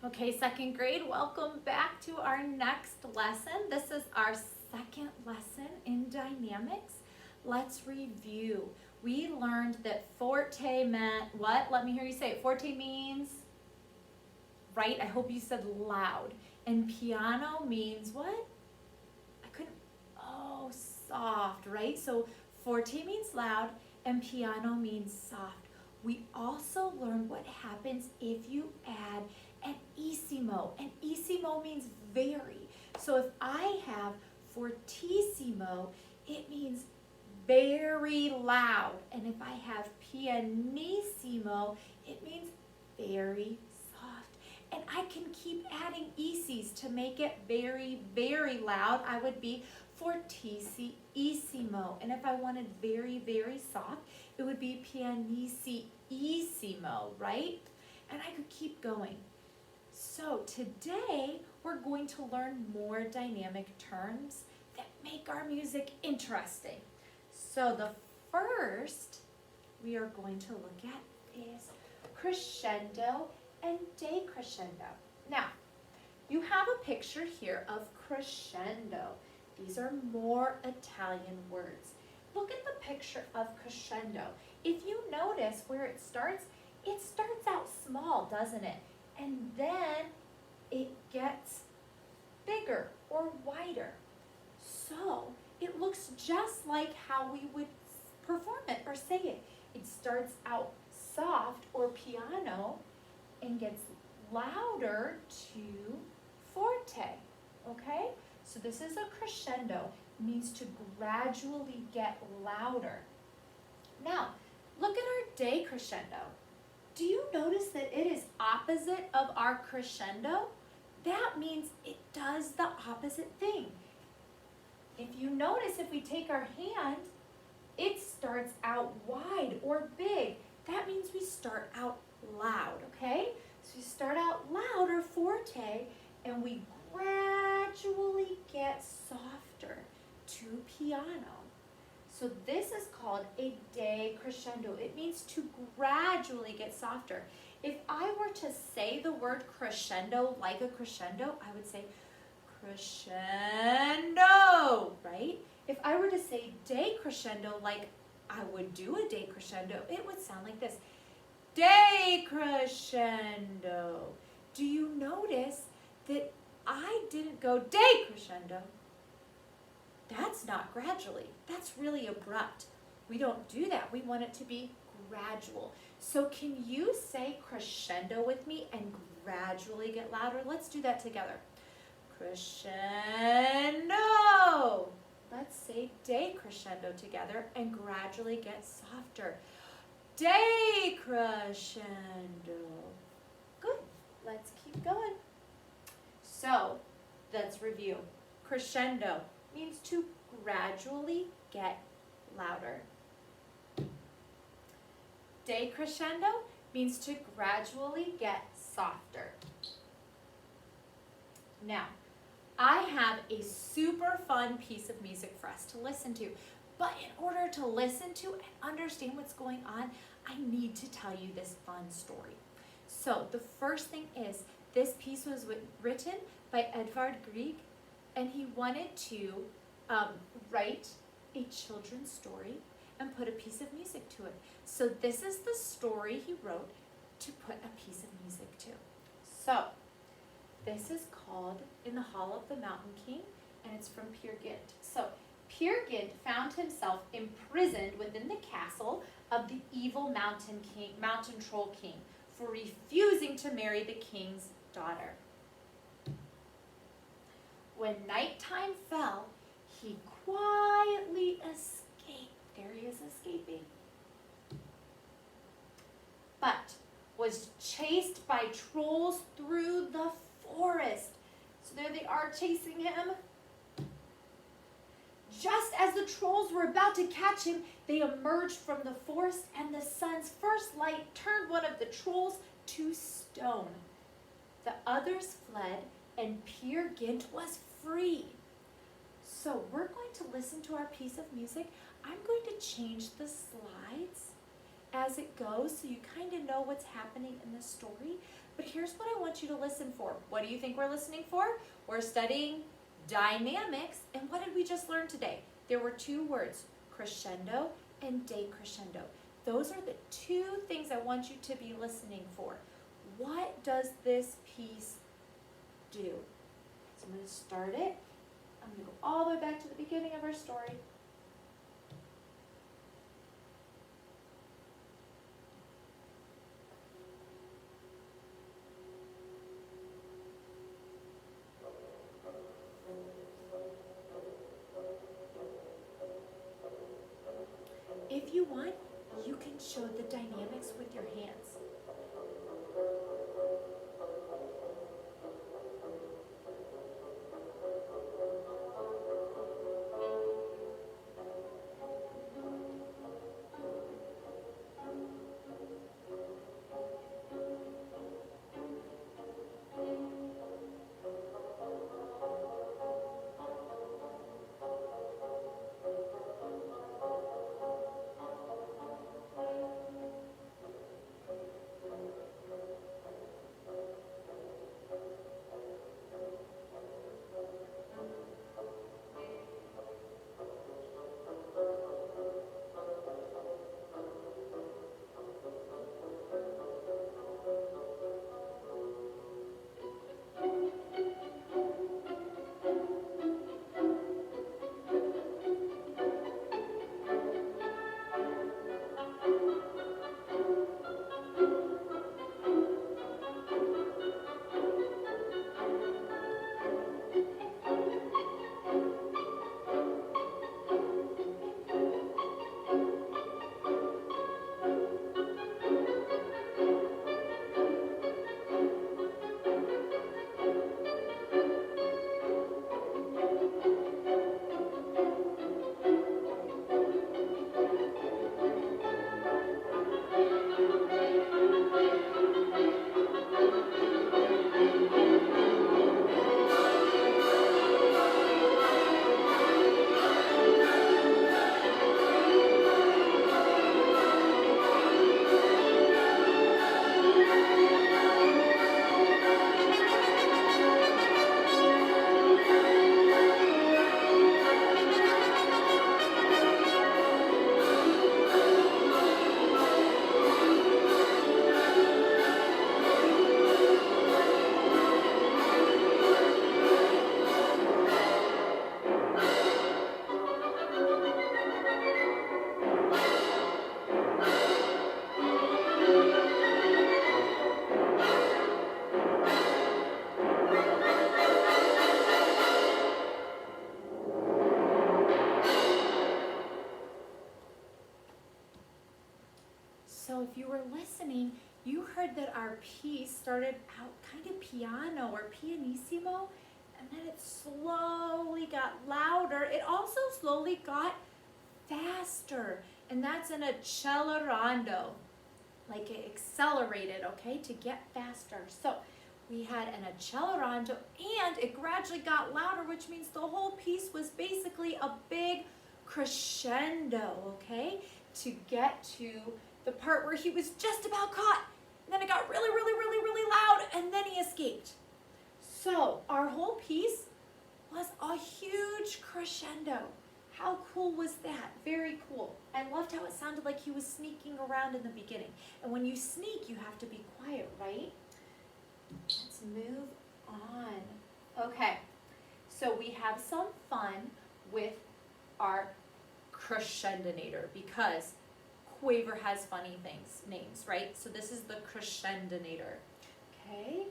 Okay, second grade, welcome back to our next lesson. This is our second lesson in dynamics. Let's review. We learned that forte meant what? Let me hear you say it. Forte means, right? I hope you said loud. And piano means what? I couldn't, oh, soft, right? So forte means loud and piano means soft. We also learned what happens if you add an isimo. An isimo means very. So if I have fortissimo, it means very loud. And if I have pianissimo, it means very soft. And I can keep adding isis to make it very, very loud. I would be fortissimo. And if I wanted very, very soft, it would be pianissimo, right? And I could keep going. So today we're going to learn more dynamic terms that make our music interesting. So the first we are going to look at is crescendo and decrescendo. Now, you have a picture here of crescendo. These are more Italian words. Look at the picture of crescendo. If you notice where it starts out small, doesn't it? And then it gets bigger or wider. So it looks just like how we would perform it or say it. It starts out soft or piano and gets louder to forte, okay? So this is a crescendo. It means to gradually get louder. Now, look at our decrescendo. Do you notice that it is opposite of our crescendo? That means it does the opposite thing. If you notice, if we take our hand, it starts out wide or big. That means we start out loud, okay? So we start out loud or forte, and we gradually get softer to piano. So this is called a decrescendo. It means to gradually get softer. If I were to say the word crescendo like a crescendo, I would say crescendo, right? If I were to say decrescendo like I would do a decrescendo, it would sound like this. Decrescendo. Do you notice that I didn't go decrescendo? That's not gradually. That's really abrupt. We don't do that. We want it to be gradual. So can you say crescendo with me and gradually get louder? Let's do that together. Crescendo. Let's say decrescendo together and gradually get softer. Decrescendo. Good. Let's keep going. So let's review. Crescendo means to gradually get louder. Decrescendo means to gradually get softer. Now, I have a super fun piece of music for us to listen to, but in order to listen to and understand what's going on, I need to tell you this fun story. So the first thing is, this piece was written by Edvard Grieg, and he wanted to write a children's story and put a piece of music to it. So this is the story he wrote to put a piece of music to. So this is called In the Hall of the Mountain King, and it's from Peer Gynt. So Peer Gynt found himself imprisoned within the castle of the evil mountain troll king, for refusing to marry the king's daughter. When nighttime fell, he quietly escaped. There he is escaping. But was chased by trolls through the forest. So there they are chasing him. Just as the trolls were about to catch him, they emerged from the forest, and the sun's first light turned one of the trolls to stone. The others fled, and Peer Gynt was free. So we're going to listen to our piece of music. I'm going to change the slides, as it goes so you kind of know what's happening in the story. But here's what I want you to listen for. What do you think we're listening for? We're studying dynamics. And what did we just learn today? There were two words, crescendo and decrescendo. Those are the two things I want you to be listening for. What does this piece do? So I'm going to start it. I'm going to go all the way back to the beginning of our story. If you want, you can show the dynamics with your hands. So if you were listening, you heard that our piece started out kind of piano or pianissimo, and then it slowly got louder. It also slowly got faster, and that's an accelerando, like it accelerated, okay, to get faster. So we had an accelerando, and it gradually got louder, which means the whole piece was basically a big crescendo, okay, to get to the part where he was just about caught. And then it got really, really, really, really loud, and then he escaped. So our whole piece was a huge crescendo. How cool was that? Very cool. I loved how it sounded like he was sneaking around in the beginning. And when you sneak, you have to be quiet, right? Let's move on. Okay, so we have some fun with our crescendonator because Quaver has funny names, right? So this is the crescendonator. Okay,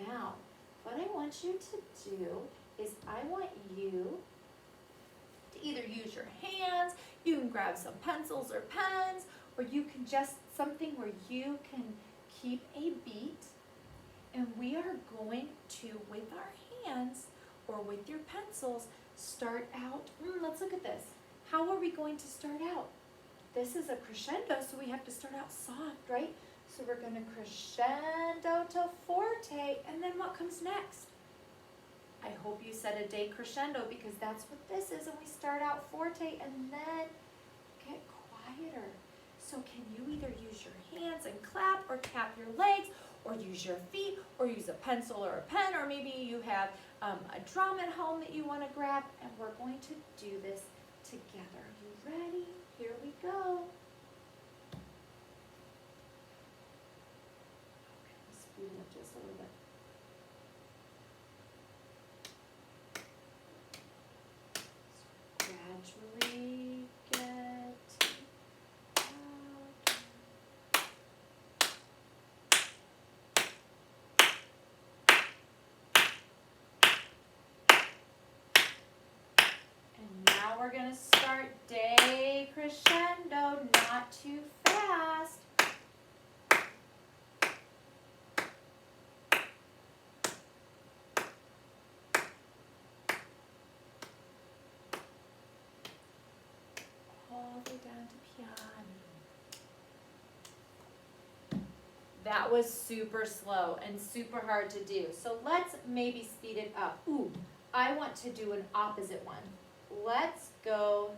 now what I want you to do is I want you to either use your hands, you can grab some pencils or pens, or you can just something where you can keep a beat, and we are going to, with our hands or with your pencils, start out, let's look at this. How are we going to start out? This is a crescendo, so we have to start out soft, right? So we're going to crescendo to forte, and then what comes next? I hope you said a decrescendo because that's what this is, and we start out forte and then get quieter. So can you either use your hands and clap or tap your legs, or use your feet, or use a pencil or a pen, or maybe you have a drum at home that you want to grab, and we're going to do this together. Are you ready? Here we go. Okay, speed it up just a little bit. Gradually get out. And now we're going to start decrescendo, not too fast. All the way down to piano. That was super slow and super hard to do. So let's maybe speed it up. Ooh, I want to do an opposite one. Let's go,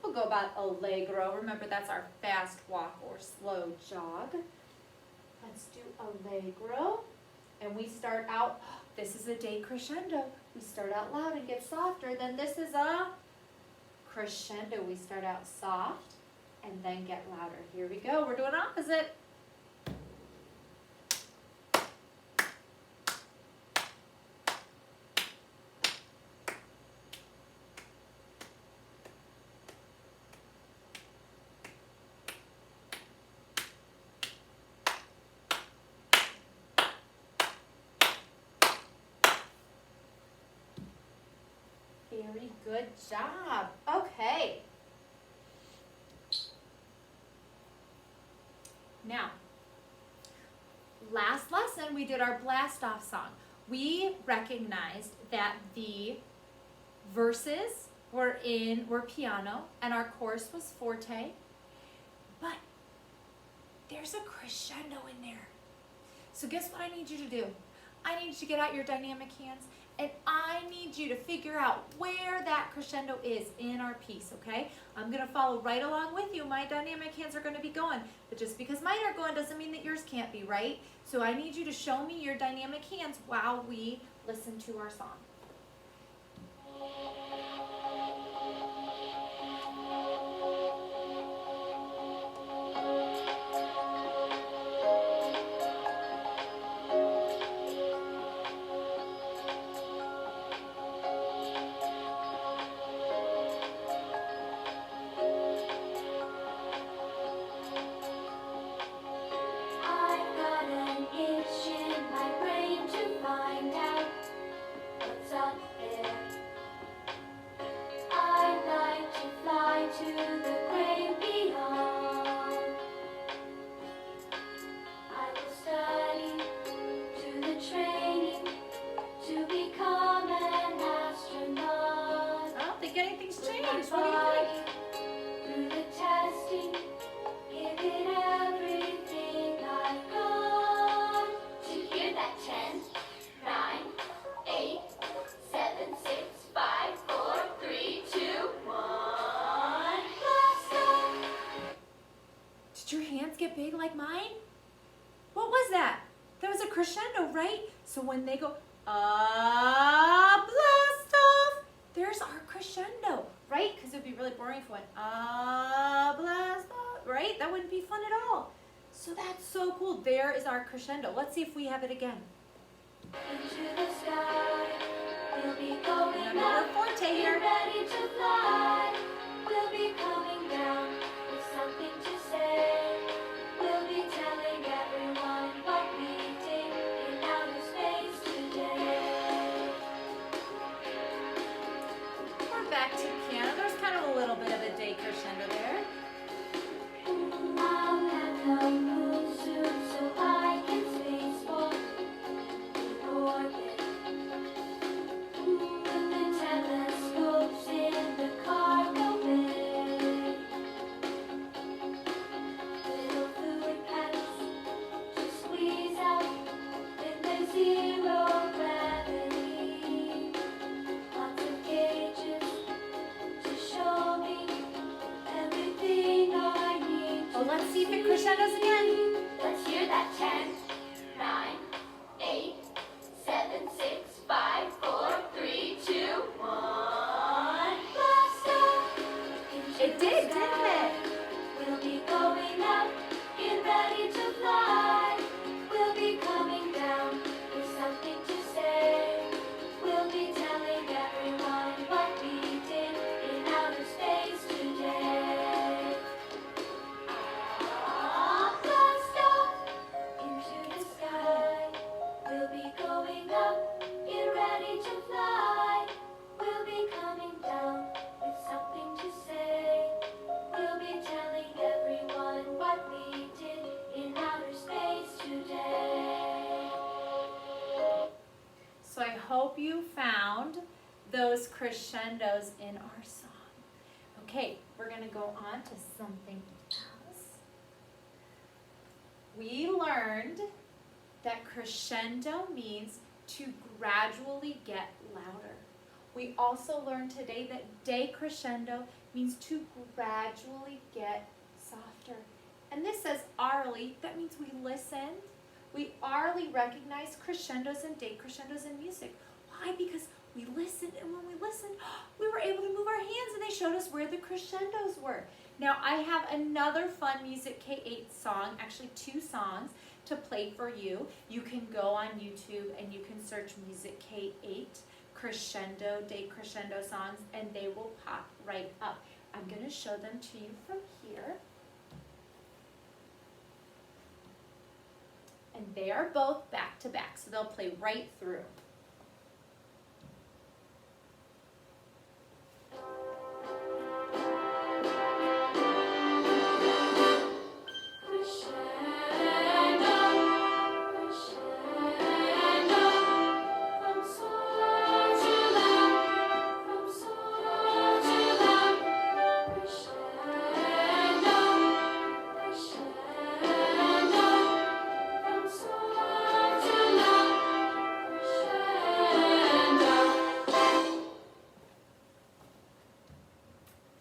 we'll go about allegro. Remember, that's our fast walk or slow jog. Let's do allegro. And we start out, this is a decrescendo. We start out loud and get softer. Then this is a crescendo. We start out soft and then get louder. Here we go. We're doing opposite. Very good job. Okay. Now, last lesson we did our blast off song. We recognized that the verses were piano and our chorus was forte, but there's a crescendo in there. So guess what I need you to do? I need you to get out your dynamic hands, and I need you to figure out where that crescendo is in our piece, okay? I'm gonna follow right along with you. My dynamic hands are gonna be going, but just because mine are going doesn't mean that yours can't be, right? So I need you to show me your dynamic hands while we listen to our song. Get big like mine? What was that? That was a crescendo, right? So when they go, blast off, there's our crescendo, right? Because it would be really boring if it went, blast off, right? That wouldn't be fun at all. So that's so cool. There is our crescendo. Let's see if we have it again. Into the sky, we'll be going up, forte here. Ready to fly, we'll be coming down with something to say. We'll be telling everyone what we did in outer space today. We're back to piano. There's kind of a little bit of a decrescendo there. I'll have the moon soon so I can spacewalk in orbit. With the telescopes in the cargo bay. you found those crescendos in our song. Okay, we're going to go on to something else. We learned that crescendo means to gradually get louder. We also learned today that decrescendo means to gradually get softer. And this says aurally, that means we listened. We aurally recognize crescendos and decrescendos in music. Why? Because we listened, and when we listened, we were able to move our hands, and they showed us where the crescendos were. Now, I have another fun Music K8 song, actually 2 songs, to play for you. You can go on YouTube and you can search Music K8 crescendo, decrescendo songs, and they will pop right up. I'm going to show them to you from here. And they are both back to back, so they'll play right through.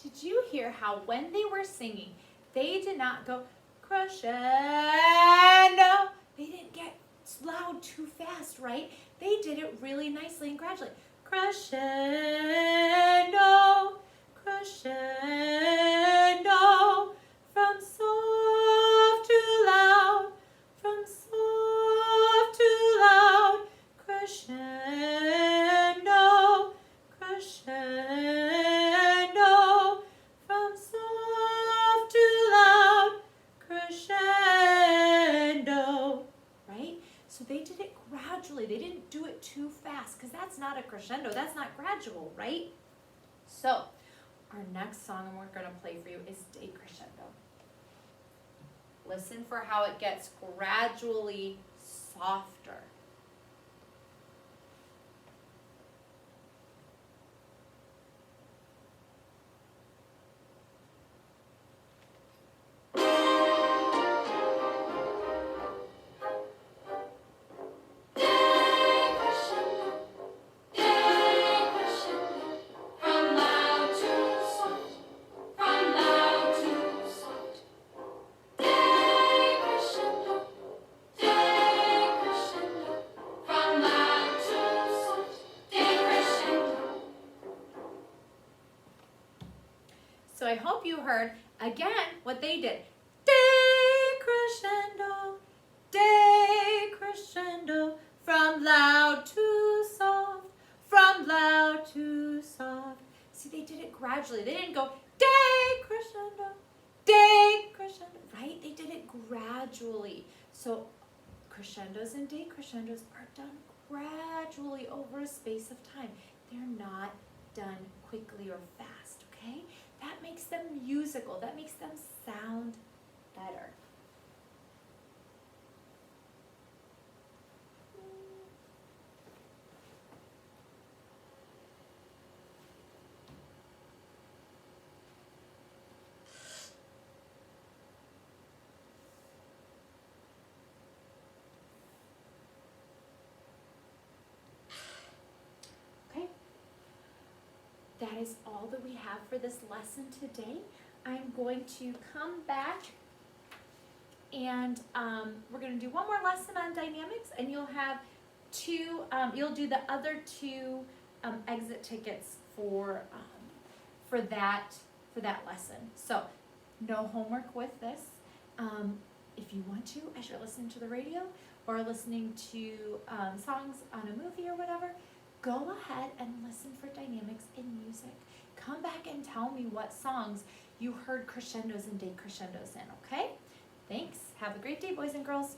Did you hear how when they were singing, they did not go crescendo? They didn't get loud too fast, right? They did it really nicely and gradually. Crescendo, crescendo, from soft to loud, from soft to loud, crescendo, crescendo, from soft to loud, crescendo, right? So they did it gradually. They didn't do it too fast because that's not a crescendo. That's not gradual, right? So our next song we're going to play for you is decrescendo. Listen for how it gets gradually softer. So I hope you heard, again, what they did. Decrescendo, decrescendo, from loud to soft, from loud to soft. See, they did it gradually. They didn't go decrescendo, decrescendo, right? They did it gradually. So crescendos and decrescendos are done gradually over a space of time. They're not done quickly or fast, okay? That makes them musical. That makes them sound better. Okay. That is all that we have for this lesson today. I'm going to come back and we're going to do one more lesson on dynamics, and you'll have you'll do the other 2 exit tickets for that lesson. So no homework with this. If you want to, as you're listening to the radio or listening to songs on a movie or whatever, go ahead and listen for dynamics in music. Come back and tell me what songs you heard crescendos and decrescendos in, okay? Thanks. Have a great day, boys and girls.